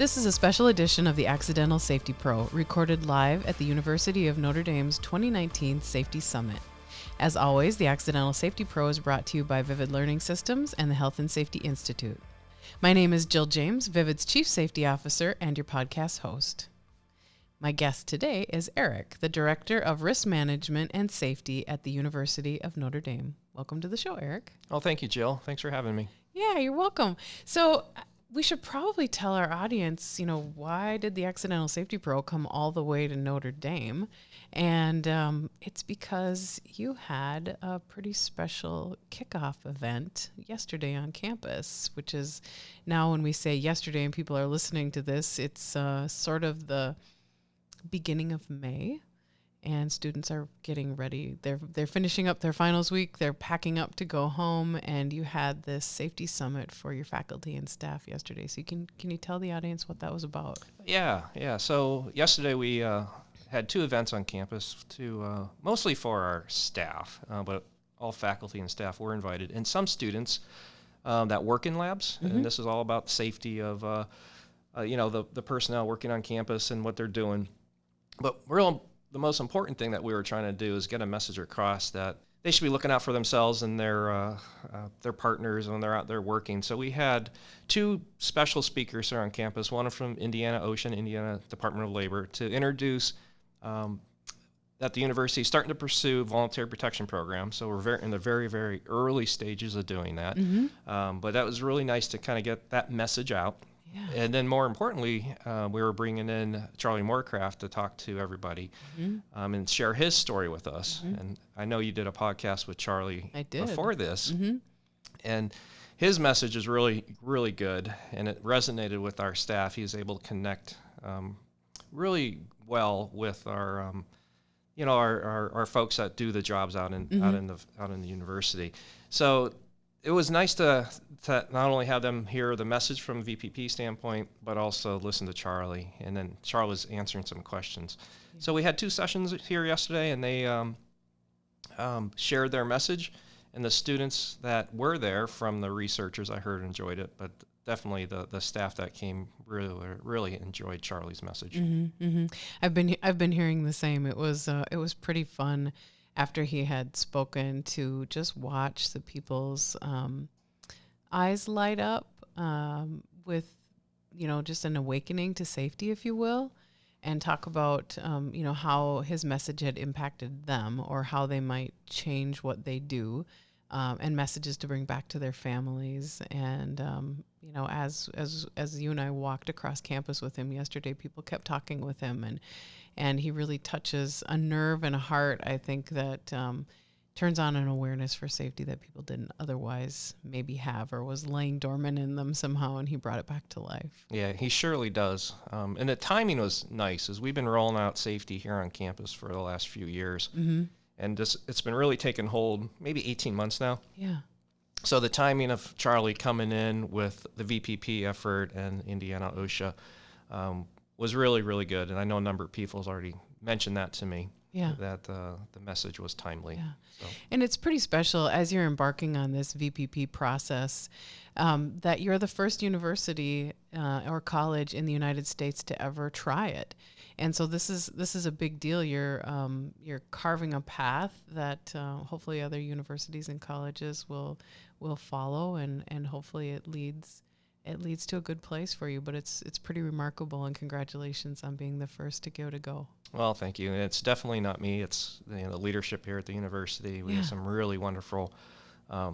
This is a special edition of the Accidental Safety Pro, recorded live at the University of Notre Dame's 2019 Safety Summit. As always, the Accidental Safety Pro is brought to you by Vivid Learning Systems and the Health and Safety Institute. My name is Jill James, Vivid's Chief Safety Officer and your podcast host. My guest today is Eric, the Director of Risk Management and Safety at the University of Notre Dame. Welcome to the show, Eric. Oh, thank you, Jill. Thanks for having me. Yeah, you're welcome. So we should probably tell our audience, why did the Accidental Safety Pro come all the way to Notre Dame? And it's because you had a pretty special kickoff event yesterday on campus, which is now when we say yesterday and people are listening to this, it's sort of the beginning of May. And students are getting ready. They're finishing up their finals week. They're packing up to go home. And you had this safety summit for your faculty and staff yesterday. So can you tell the audience what that was about? Yeah. So yesterday we had two events on campus, mostly for our staff, but all faculty and staff were invited, and some students that work in labs. Mm-hmm. And this is all about safety of the personnel working on campus and what they're doing. But the most important thing that we were trying to do is get a message across that they should be looking out for themselves and their partners when they're out there working. So we had two special speakers here on campus, one from Indiana OSHA, Indiana Department of Labor, to introduce that the university is starting to pursue voluntary protection programs. So we're in the very, very early stages of doing that. Mm-hmm. But that was really nice to kind of get that message out. Yeah. And then more importantly, we were bringing in Charlie Morecraft to talk to everybody. Mm-hmm. And share his story with us. Mm-hmm. And I know you did a podcast with Charlie before this. Mm-hmm. And his message is really, really good, and it resonated with our staff. He was able to connect really well with our folks that do the jobs out in the university. So it was nice to not only have them hear the message from a VPP standpoint, but also listen to Charlie. And then Charlie was answering some questions. Yeah. So we had two sessions here yesterday, and they shared their message. And the students that were there from the researchers, I heard, enjoyed it. But definitely the staff that came really enjoyed Charlie's message. Mm-hmm, mm-hmm. I've been hearing the same. It was pretty fun after he had spoken to just watch the people's eyes light up with, just an awakening to safety, if you will, and talk about, how his message had impacted them or how they might change what they do, and messages to bring back to their families. And, as you and I walked across campus with him yesterday, people kept talking with him, and he really touches a nerve and a heart, I think, that turns on an awareness for safety that people didn't otherwise maybe have or was laying dormant in them somehow, and he brought it back to life. Yeah, he surely does. And the timing was nice, as we've been rolling out safety here on campus for the last few years. Mm-hmm. And it's been really taking hold maybe 18 months now. Yeah. So the timing of Charlie coming in with the VPP effort and Indiana OSHA was really, really good. And I know a number of people have already mentioned that to me, that the message was timely. Yeah. So. And it's pretty special as you're embarking on this VPP process, that you're the first university or college in the United States to ever try it. And so this is a big deal. You're carving a path that hopefully other universities and colleges will follow, and hopefully it leads to a good place for you. But it's pretty remarkable, and congratulations on being the first to go. Well, thank you. And it's definitely not me. It's the leadership here at the university. We have some really wonderful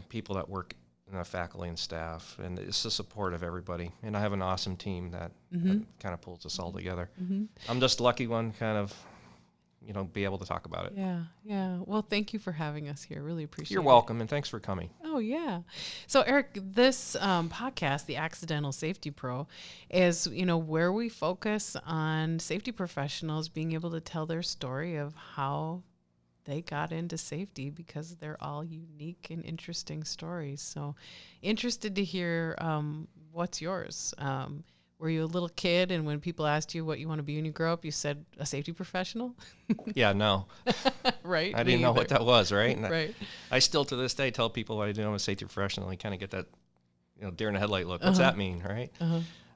people that work in the faculty and staff, and it's the support of everybody. And I have an awesome team that kind of pulls us all together. Mm-hmm. I'm just lucky one kind of, be able to talk about it. Yeah. Well, thank you for having us here. Really appreciate it. You're welcome, and thanks for coming. Oh, yeah. So, Eric, this podcast, the Accidental Safety Pro, is, where we focus on safety professionals being able to tell their story of how they got into safety, because they're all unique and interesting stories. So interested to hear what's yours. Were you a little kid, and when people asked you what you want to be when you grow up, you said a safety professional? Yeah, no. Right. I didn't know what that was, right? And right. I still to this day tell people what I do. I'm a safety professional. I kind of get that, deer in the headlight look. What's that mean, right?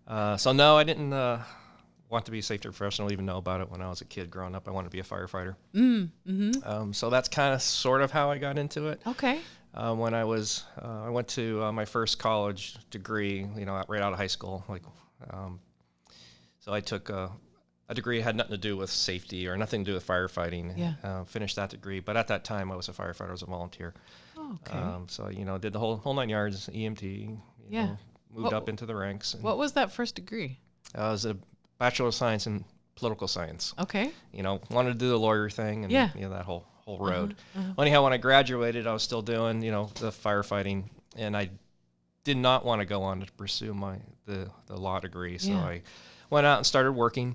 So no, I didn't want to be a safety professional, even know about it when I was a kid growing up. I wanted to be a firefighter. So that's kind of sort of how I got into it. Okay. When I went to my first college degree, right out of high school. So I took a degree that had nothing to do with safety or nothing to do with firefighting. Yeah. Finished that degree, but at that time I was a firefighter. I was a volunteer. Oh, okay. So did the whole 9 yards, EMT. Moved up into the ranks. What was that first degree? I was a Bachelor of Science in Political Science. Okay. Wanted to do the lawyer thing and that whole road. Anyhow, when I graduated, I was still doing the firefighting, and I did not want to go on to pursue the law degree. So I went out and started working.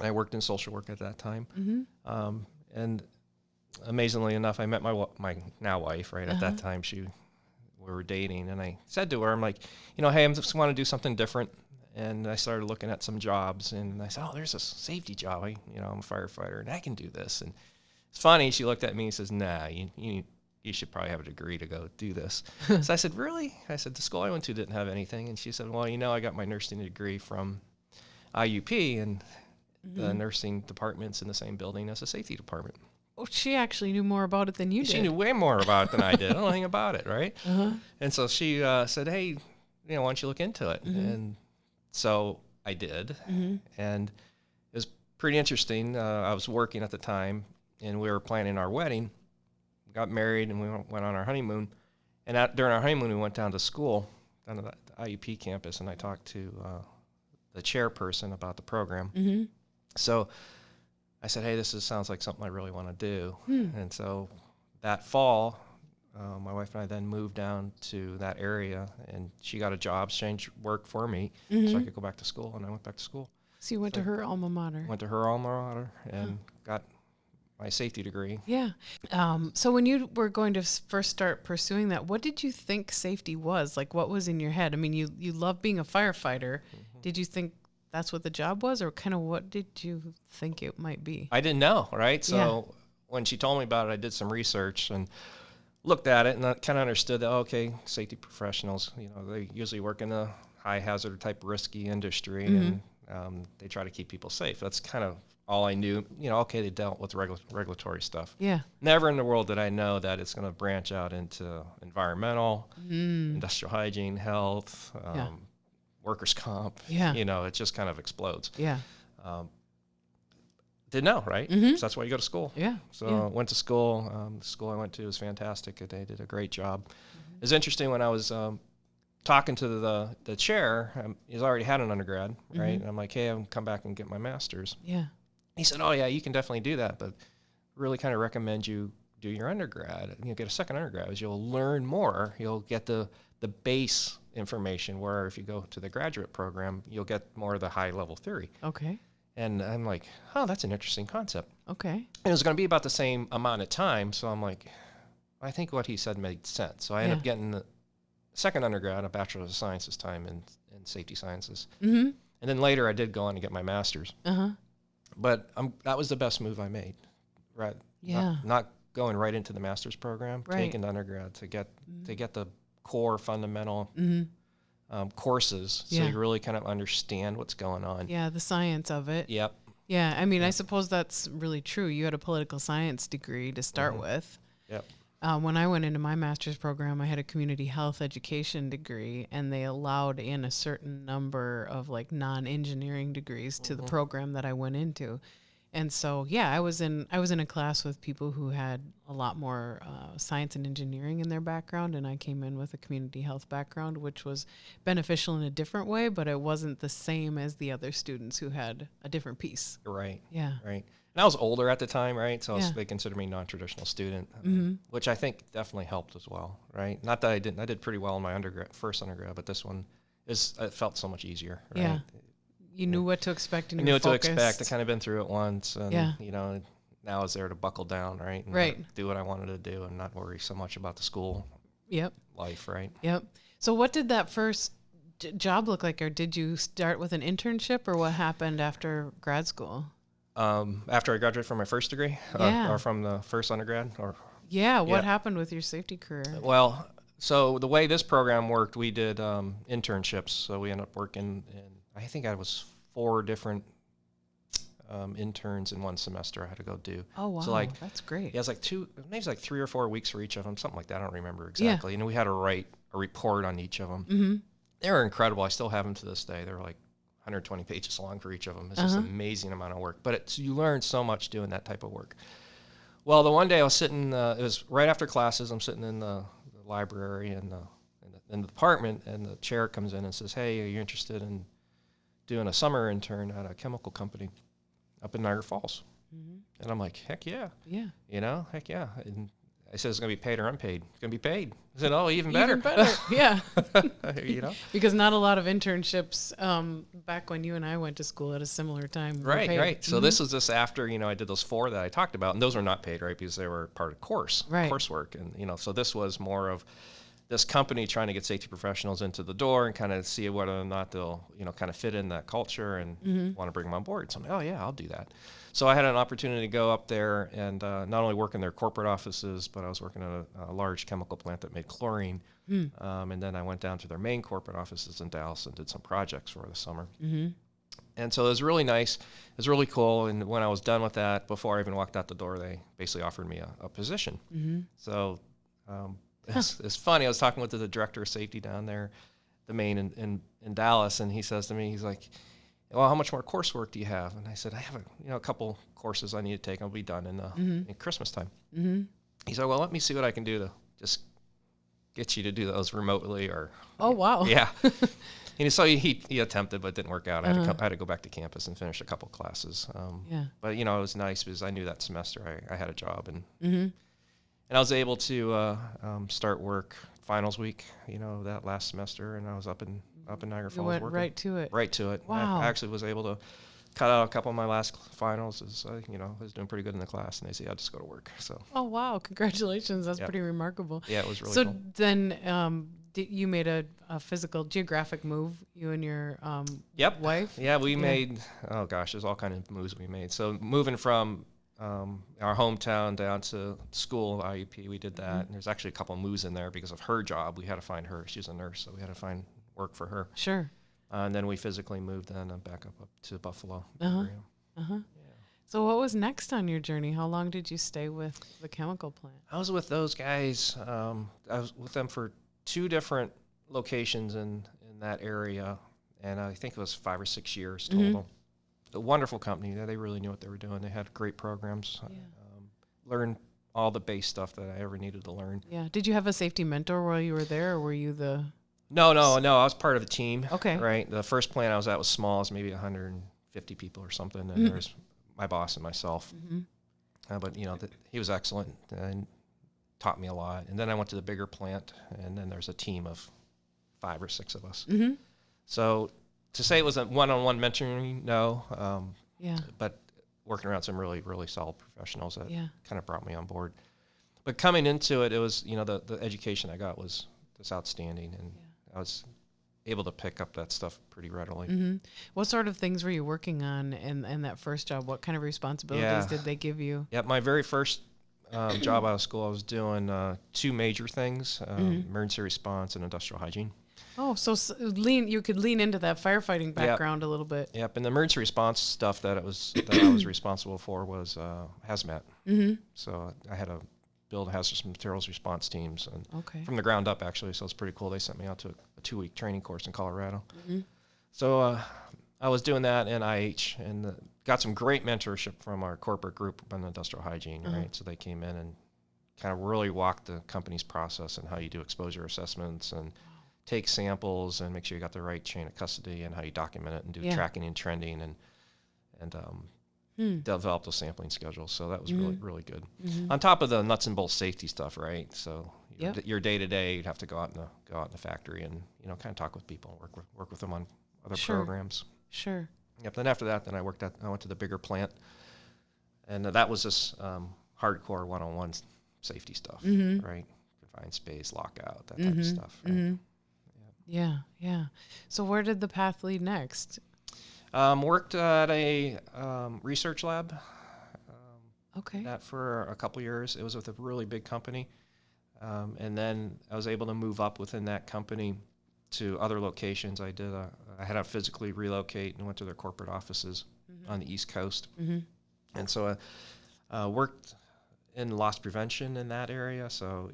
I worked in social work at that time, and amazingly enough, I met my now wife. Right at that time, we were dating, and I said to her, I'm like, hey, I just want to do something different. And I started looking at some jobs, and I said, oh, there's a safety job. I'm a firefighter, and I can do this. And it's funny, she looked at me and says, nah, you should probably have a degree to go do this. So I said, really? I said, the school I went to didn't have anything. And she said, well, I got my nursing degree from IUP, and the nursing department's in the same building as the safety department. Oh, she actually knew more about it than you did. She knew way more about it than I did. I don't know anything about it, right? And so she said, hey, why don't you look into it? And so I did, and it was pretty interesting. I was working at the time, and we were planning our wedding. We got married, and we went on our honeymoon. And during our honeymoon, we went down to school, down to the IUP campus, and I talked to the chairperson about the program. So I said, hey, sounds like something I really want to do. And so that fall, my wife and I then moved down to that area, and she got a job, changed work for me, so I could go back to school, and I went back to school. So you went to her alma mater. Went to her alma mater and got my safety degree. Yeah. So when you were going to first start pursuing that, what did you think safety was? Like, what was in your head? I mean, you love being a firefighter. Did you think that's what the job was, or kind of what did you think it might be? I didn't know, right? So when she told me about it, I did some research and looked at it, and I kind of understood that, okay, safety professionals, they usually work in a high hazard type risky industry, and they try to keep people safe. That's kind of all I knew. Okay, they dealt with regulatory stuff. Yeah. Never in the world did I know that it's going to branch out into environmental, industrial hygiene, health, workers' comp. Yeah. It just kind of explodes. Yeah. Didn't know, right? So that's why you go to school. Yeah. So I went to school. The school I went to was fantastic. They did a great job. It was interesting when I was talking to the chair. He's already had an undergrad, right? And I'm like, hey, I'm come back and get my master's. Yeah. He said, oh, yeah, you can definitely do that, but really kind of recommend you do your undergrad. Get a second undergrad, as you'll learn more. You'll get the base information, where if you go to the graduate program, you'll get more of the high-level theory. Okay. And I'm like, oh, that's an interesting concept. Okay. And it was going to be about the same amount of time, so I'm like, I think what he said made sense. So I ended up getting the second undergrad, a Bachelor of Science this time in Safety Sciences. And then later I did go on to get my master's. But that was the best move I made, right? Yeah. Not going right into the master's program, taking the undergrad to get the core fundamental courses, so you really kind of understand what's going on. Yeah, the science of it. Yep. Yeah, I mean, I suppose that's really true. You had a political science degree to start with. Yep. When I went into my master's program, I had a community health education degree, and they allowed in a certain number of non-engineering degrees to the program that I went into. And so, I was in a class with people who had a lot more science and engineering in their background, and I came in with a community health background, which was beneficial in a different way, but it wasn't the same as the other students who had a different piece. Right. Yeah. Right. And I was older at the time, right? So they considered me a non-traditional student, which I think definitely helped as well, right? Not that I didn't. I did pretty well in my first undergrad, but this one it felt so much easier, right? Yeah. You knew what to expect, and you knew what to expect. I kind of been through it once, and now I was there to buckle down, right? And do what I wanted to do, and not worry so much about the school life, right? Yep. So, what did that first job look like, or did you start with an internship, or what happened after grad school? After I graduated from my first degree, or from the first undergrad, or what happened with your safety career? Well, so the way this program worked, we did internships. So we ended up working in I think I was 4 different interns in one semester I had to go do. Oh, wow. So like, that's great. yeah, it's like maybe like 3 or 4 weeks for each of them, something like that. I don't remember exactly. And we had to write a report on each of them. Mm-hmm. They were incredible. I still have them to this day. They're like 120 pages long for each of them. It's just an amazing amount of work. But you learn so much doing that type of work. Well, the one day I was sitting, it was right after classes. I'm sitting in the library in the department, and the chair comes in and says, "Hey, are you interested in doing a summer intern at a chemical company up in Niagara Falls?" Mm-hmm. And I'm like, "Heck yeah." Yeah. You know, heck yeah. And I said, "It's going to be paid or unpaid?" "It's going to be paid." I said, "Oh, even better." Even better, yeah. You know? Because not a lot of internships back when you and I went to school at a similar time. Right, right. Mm-hmm. So this was just after, I did those 4 that I talked about, and those were not paid, right, because they were part of coursework. And, so this was more of this company trying to get safety professionals into the door and kind of see whether or not they'll, kind of fit in that culture and want to bring them on board. So I'm like, oh, yeah, I'll do that. So I had an opportunity to go up there and not only work in their corporate offices, but I was working at a large chemical plant that made chlorine. And then I went down to their main corporate offices in Dallas and did some projects for the summer. Mm-hmm. And so it was really nice. It was really cool. And when I was done with that, before I even walked out the door, they basically offered me a position. Mm-hmm. So it's funny. I was talking with the director of safety down there, the main in Dallas, and he says to me, he's like, "Well, how much more coursework do you have?" And I said, "I have a couple courses I need to take. I'll be done in Christmas time." Mm-hmm. He said, "Well, let me see what I can do to just get you to do those remotely." Or oh, wow. Yeah. And so he attempted, but it didn't work out. I had to go back to campus and finish a couple classes. But it was nice because I knew that semester I had a job and I was able to start work finals week, that last semester, and I was up in Niagara Falls. You went working. Right to it. Right to it. Wow. I actually was able to cut out a couple of my last finals. As I was doing pretty good in the class, and they said, "I'll just go to work." So. Oh, wow! Congratulations. That's pretty remarkable. Yeah, it was really cool. So then, you made a physical, geographic move. You and your wife. Yeah, we made. Oh gosh, there's all kind of moves we made. So moving from our hometown down to school, IUP, we did that. And there's actually a couple of moves in there because of her job. We had to find her. She's a nurse, so we had to find work for her. Sure. And then we physically moved then back up to Buffalo area. Yeah. So what was next on your journey? How long did you stay with the chemical plant? I was with those guys. I was with them for 2 different locations in that area, and I think it was 5 or 6 years total. A wonderful company. They really knew what they were doing. They had great programs. Learned all the base stuff that I ever needed to learn. Yeah. Did you have a safety mentor while you were there, or were you the... No. I was part of a team. Okay. Right. The first plant I was at was small. It was maybe 150 people or something, and there was my boss and myself. But he was excellent and taught me a lot. And then I went to the bigger plant, and then there's a team of 5 or 6 of us. So to say it was a one-on-one mentoring, no. But working around some really, really solid professionals that kind of brought me on board. But coming into it, it was, the education I got was just outstanding, and I was able to pick up that stuff pretty readily. What sort of things were you working on in that first job? What kind of responsibilities did they give you? Yeah, my very first job out of school, I was doing 2 major things, emergency response and industrial hygiene. Oh, so you could lean into that firefighting background a little bit. Yep, and the emergency response stuff that I was responsible for was hazmat. So I had to build hazardous materials response teams, and from the ground up actually. So it's pretty cool. They sent me out to a 2-week training course in Colorado. So I was doing that in IH and got some great mentorship from our corporate group on industrial hygiene. Right, so they came in and kind of really walked the company's process and how you do exposure assessments and take samples and make sure you got the right chain of custody and how you document it and do tracking and trending and develop those sampling schedules. So that was really, really good. On top of the nuts and bolts safety stuff, right? So your day to day, you'd have to go out in the factory and kind of talk with people and work with them on other programs. Sure. Yep. Then after that, I went to the bigger plant, and that was just hardcore one-on-one safety stuff, right? Confined space, lockout, that type of stuff. Right? Yeah. So where did the path lead next? Worked at a research lab. That for a couple years. It was with a really big company. And then I was able to move up within that company to other locations. I had to physically relocate and went to their corporate offices on the East Coast. And so I worked in loss prevention in that area. So,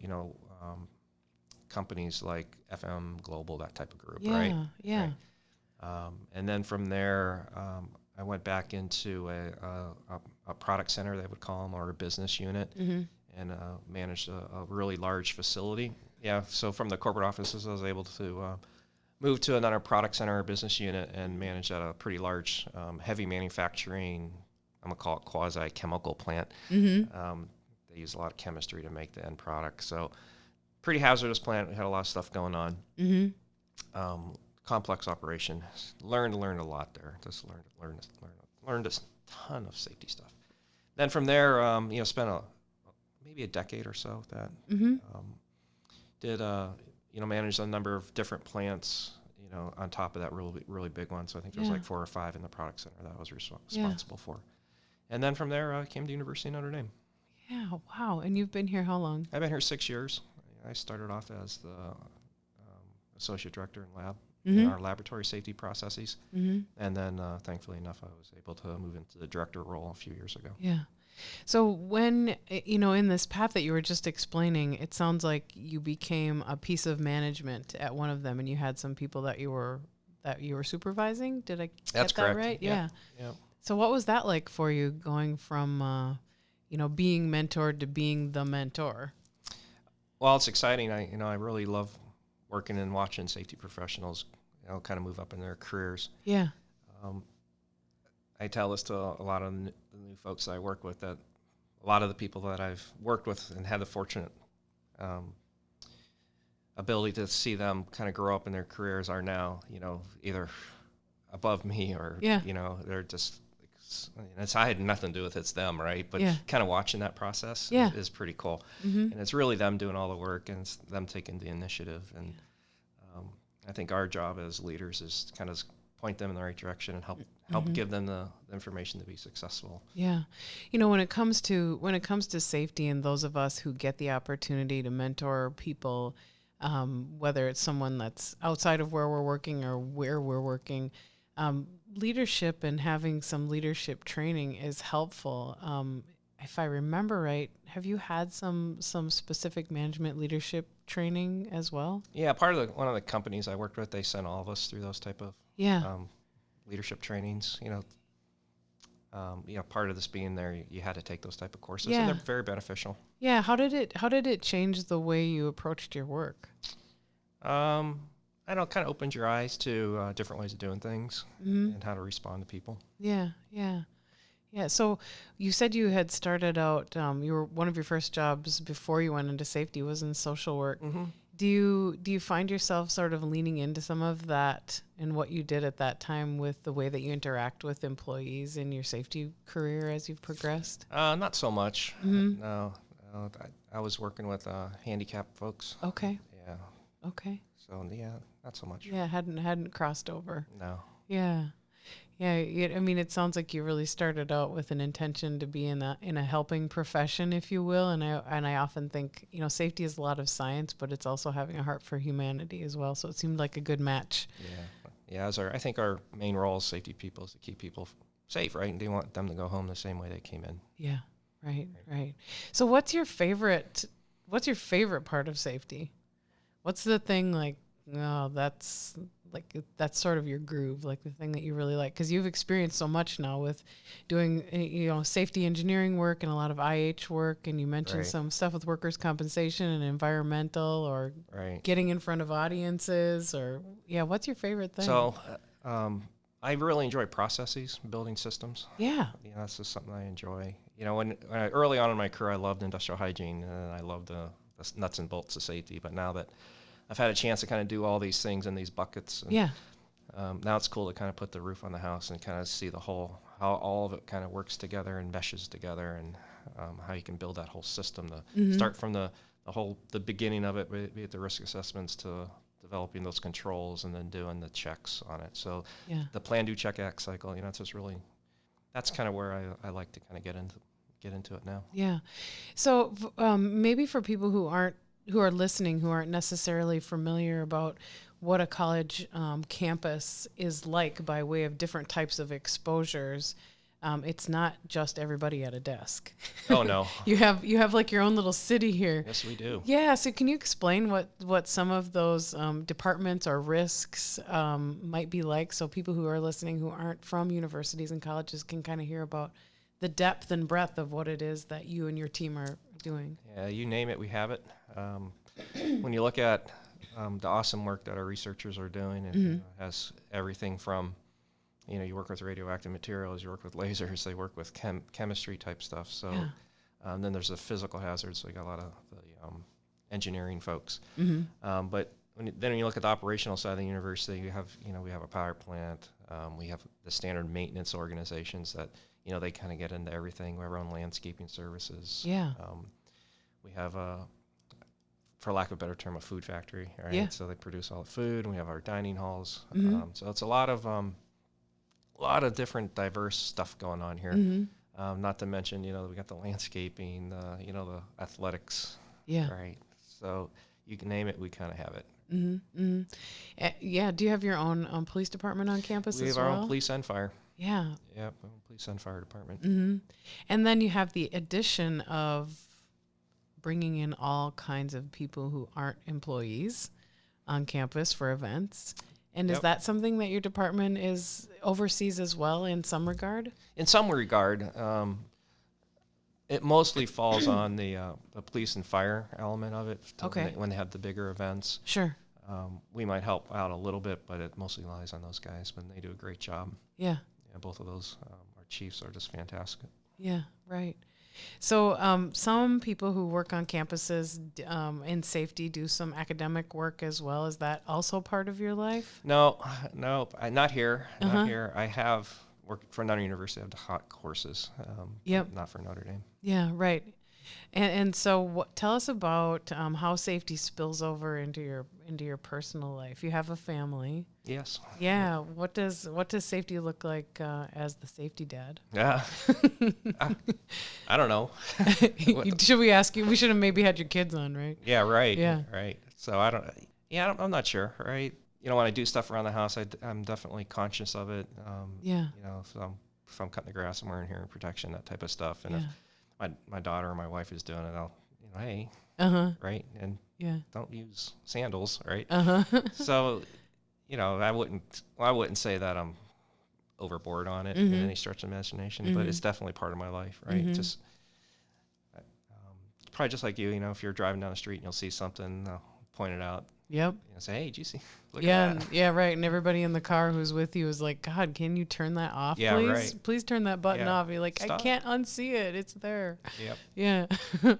companies like FM Global, that type of group, right? Yeah. Right. And then from there, I went back into a product center, they would call them, or a business unit, and managed a really large facility. Yeah, so from the corporate offices, I was able to move to another product center or business unit and manage at a pretty large heavy manufacturing, I'm going to call it quasi-chemical plant. They use a lot of chemistry to make the end product. So pretty hazardous plant. We had a lot of stuff going on. Complex operation. Learned a lot there. Just learned a ton of safety stuff. Then from there, spent maybe a decade or so with that. Did managed a number of different plants. On top of that really big one. So I think there was like 4 or 5 in the product center that I was responsible for. And then from there, I came to University of Notre Dame. Yeah, wow. And you've been here how long? I've been here 6 years. I started off as the associate director in lab in our laboratory safety processes. And then, thankfully enough, I was able to move into the director role a few years ago. Yeah. So when, in this path that you were just explaining, it sounds like you became a piece of management at one of them and you had some people that you were supervising. Did I That's get correct. that right? Yeah. So what was that like for you, going from, being mentored to being the mentor? Well, it's exciting. I really love working and watching safety professionals, kind of move up in their careers. Yeah. I tell this to a lot of the new folks that I work with, that a lot of the people that I've worked with and had the fortunate ability to see them kind of grow up in their careers are now, either above me or, they're just, I had nothing to do with it's them, right? But kind of watching that process is pretty cool. And it's really them doing all the work and it's them taking the initiative. And I think our job as leaders is to kind of point them in the right direction and help give them the information to be successful. Yeah. When it comes to safety, and those of us who get the opportunity to mentor people, whether it's someone that's outside of where we're working or where we're working, leadership and having some leadership training is helpful. If I remember right, have you had some specific management leadership training as well? Yeah, one of the companies I worked with, they sent all of us through those type of leadership trainings. Part of this being there, you had to take those type of courses, and they're very beneficial. Yeah, how did it change the way you approached your work? I know, it kind of opened your eyes to different ways of doing things and how to respond to people. Yeah. So you said you had started out, one of your first jobs before you went into safety was in social work. Do you find yourself sort of leaning into some of that and what you did at that time with the way that you interact with employees in your safety career as you've progressed? Not so much. No, I was working with handicapped folks. Okay. Yeah. Okay. So not so much. Yeah, hadn't crossed over. No. Yeah. It sounds like you really started out with an intention to be in a helping profession, if you will. And I often think, safety is a lot of science, but it's also having a heart for humanity as well. So it seemed like a good match. Yeah. I think our main role as safety people is to keep people safe, right? And they want them to go home the same way they came in. Yeah. Right. So what's your favorite part of safety? What's the thing that's sort of your groove, like the thing that you really like? Because you've experienced so much now with doing, safety engineering work and a lot of IH work, and you mentioned some stuff with workers' compensation and environmental, or getting in front of audiences, what's your favorite thing? So, I really enjoy processes, building systems. Yeah. That's just something I enjoy. When early on in my career, I loved industrial hygiene and I loved the nuts and bolts of safety, but now that I've had a chance to kind of do all these things in these buckets. And, now it's cool to kind of put the roof on the house and kind of see how all of it kind of works together and meshes together, and how you can build that whole system to start from the beginning of it, be it the risk assessments, to developing those controls and then doing the checks on it. So the plan, do, check, act cycle, that's kind of where I like to kind of get into it now. Yeah. So maybe for people who are listening, who aren't necessarily familiar about what a college campus is like by way of different types of exposures. It's not just everybody at a desk. Oh no. You have like your own little city here. Yes, we do. Yeah. So can you explain what some of those departments or risks might be like, so people who are listening who aren't from universities and colleges can kind of hear about the depth and breadth of what it is that you and your team are doing? Yeah, you name it, we have it. When you look at the awesome work that our researchers are doing, it has everything from, you work with radioactive materials, you work with lasers, they work with chemistry type stuff. So then there's the physical hazards. So you got a lot of the engineering folks. But when you look at the operational side of the university, you have, we have a power plant. We have the standard maintenance organizations that, they kind of get into everything. We have our own landscaping services. Yeah. We have for lack of a better term, a food factory, right? Yeah. So they produce all the food, and we have our dining halls. So it's a lot of different diverse stuff going on here. Not to mention, we got the landscaping, the athletics. Yeah. Right. So you can name it, we kind of have it. Yeah. Do you have your own police department on campus We as have our well? own police and fire. Yeah. Yep, our own police and fire department. And then you have the addition of bringing in all kinds of people who aren't employees on campus for events. And is that something that your department oversees as well in some regard? In some regard, it mostly falls on the police and fire element of it. Okay. When they have the bigger events. Sure. We might help out a little bit, but it mostly lies on those guys, and they do a great job. Yeah. Yeah, both of those, our chiefs are just fantastic. Yeah, right. So some people who work on campuses in safety do some academic work as well. Is that also part of your life? No, not here. Not here. I have worked for another university. I have taught courses. Not for Notre Dame. Yeah, right. And so tell us about how safety spills over into your personal life. You have a family. Yes. Yeah. What does safety look like as the safety dad? Yeah. I don't know. Should we ask you? We should have maybe had your kids on, right? Yeah. Right. Yeah. Right. So I don't. Yeah. I'm not sure. Right. When I do stuff around the house, I'm definitely conscious of it. If I'm cutting the grass, I'm wearing hearing protection, that type of stuff. And if my daughter or my wife is doing it, I'll, hey, right, and don't use sandals, right? So, I wouldn't say that I'm overboard on it in any stretch of imagination, but it's definitely part of my life, right? Just probably just like you, if you're driving down the street and you'll see something, I'll point it out. Yep. Say, hey, did you see? Look at that. Yeah, right. And everybody in the car who's with you is like, God, can you turn that off, please? Right. Please turn that button off. You're like, Stop. I can't unsee it. It's there. Yep. Yeah.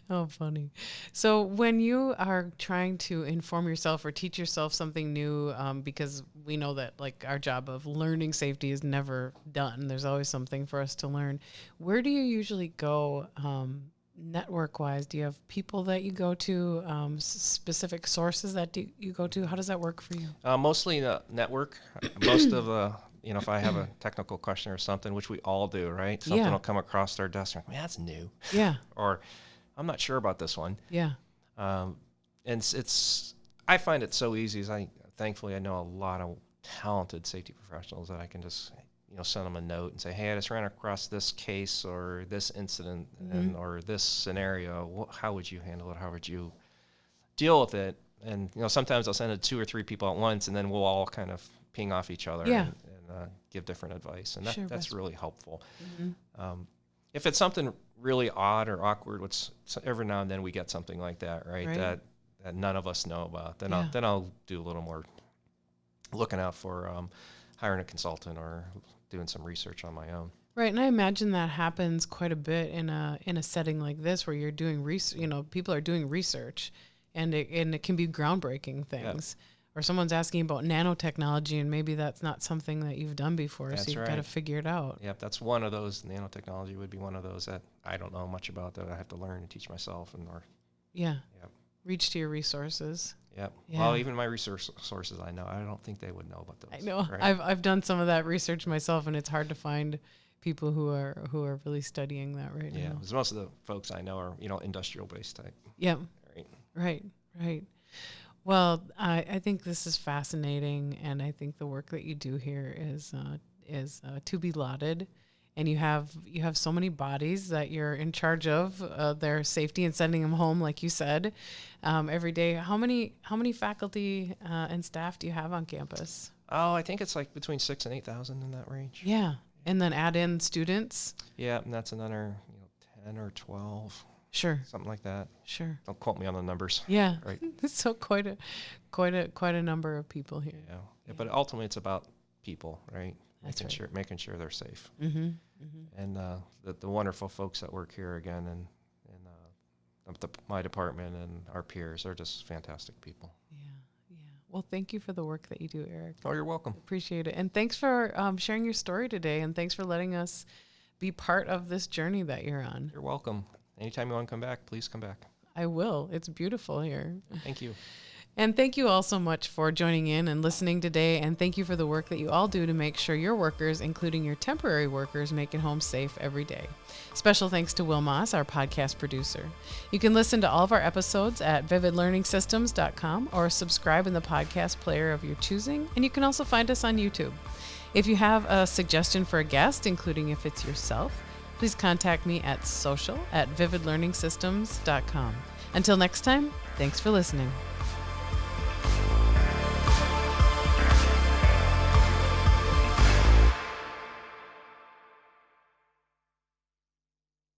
Oh, funny. So when you are trying to inform yourself or teach yourself something new, because we know that like our job of learning safety is never done. There's always something for us to learn. Where do you usually go network-wise? Do you have people that you go to, specific sources that you go to? How does that work for you? Mostly the network. Most of the, if I have a technical question or something, which we all do, right? Something will come across our desk, and that's new. Yeah. Or I'm not sure about this one. Yeah. And I find it so easy. Thankfully, I know a lot of talented safety professionals that I can just send them a note and say, hey, I just ran across this case or this incident or this scenario. How would you handle it? How would you deal with it? And, sometimes I'll send it to 2 or 3 people at once, and then we'll all kind of ping off each other and give different advice. And that's really helpful. If it's something really odd or awkward, every now and then we get something like that, right? That none of us know about. Then I'll do a little more looking out for hiring a consultant or doing some research on my own. Right, and I imagine that happens quite a bit in a setting like this where you're doing people are doing research, and it can be groundbreaking things. Yep. Or someone's asking about nanotechnology, and maybe that's not something that you've done before, so you've got to figure it out. Yep, that's one of those. Nanotechnology would be one of those that I don't know much about, that I have to learn and teach myself. Reach to your resources. Yep. Yeah. Well, even my research sources, I don't think they would know about those. I know. Right? I've done some of that research myself, and it's hard to find people who are really studying that right now. Yeah, because most of the folks I know are industrial based type. Yep. Right. Well, I think this is fascinating, and I think the work that you do here is to be lauded. And you have so many bodies that you're in charge of their safety and sending them home, like you said, every day. How many faculty and staff do you have on campus? Oh, I think it's like between 6,000 and 8,000 in that range. Yeah, and then add in students. Yeah, and that's another 10 or 12. Sure. Something like that. Sure. Don't quote me on the numbers. Yeah. Right. So quite a number of people here. Yeah. But ultimately, it's about people, right? That's making sure they're safe. Mm-hmm. Mm-hmm. And the wonderful folks that work here again, and my department and our peers are just fantastic people. Yeah. Well, thank you for the work that you do, Eric. Oh, you're welcome. Appreciate it, and thanks for sharing your story today, and thanks for letting us be part of this journey that you're on. You're welcome. Anytime you want to come back, please come back. I will. It's beautiful here. Thank you. And thank you all so much for joining in and listening today. And thank you for the work that you all do to make sure your workers, including your temporary workers, make it home safe every day. Special thanks to Will Moss, our podcast producer. You can listen to all of our episodes at vividlearningsystems.com or subscribe in the podcast player of your choosing. And you can also find us on YouTube. If you have a suggestion for a guest, including if it's yourself, please contact me at social@vividlearningsystems.com. Until next time, thanks for listening.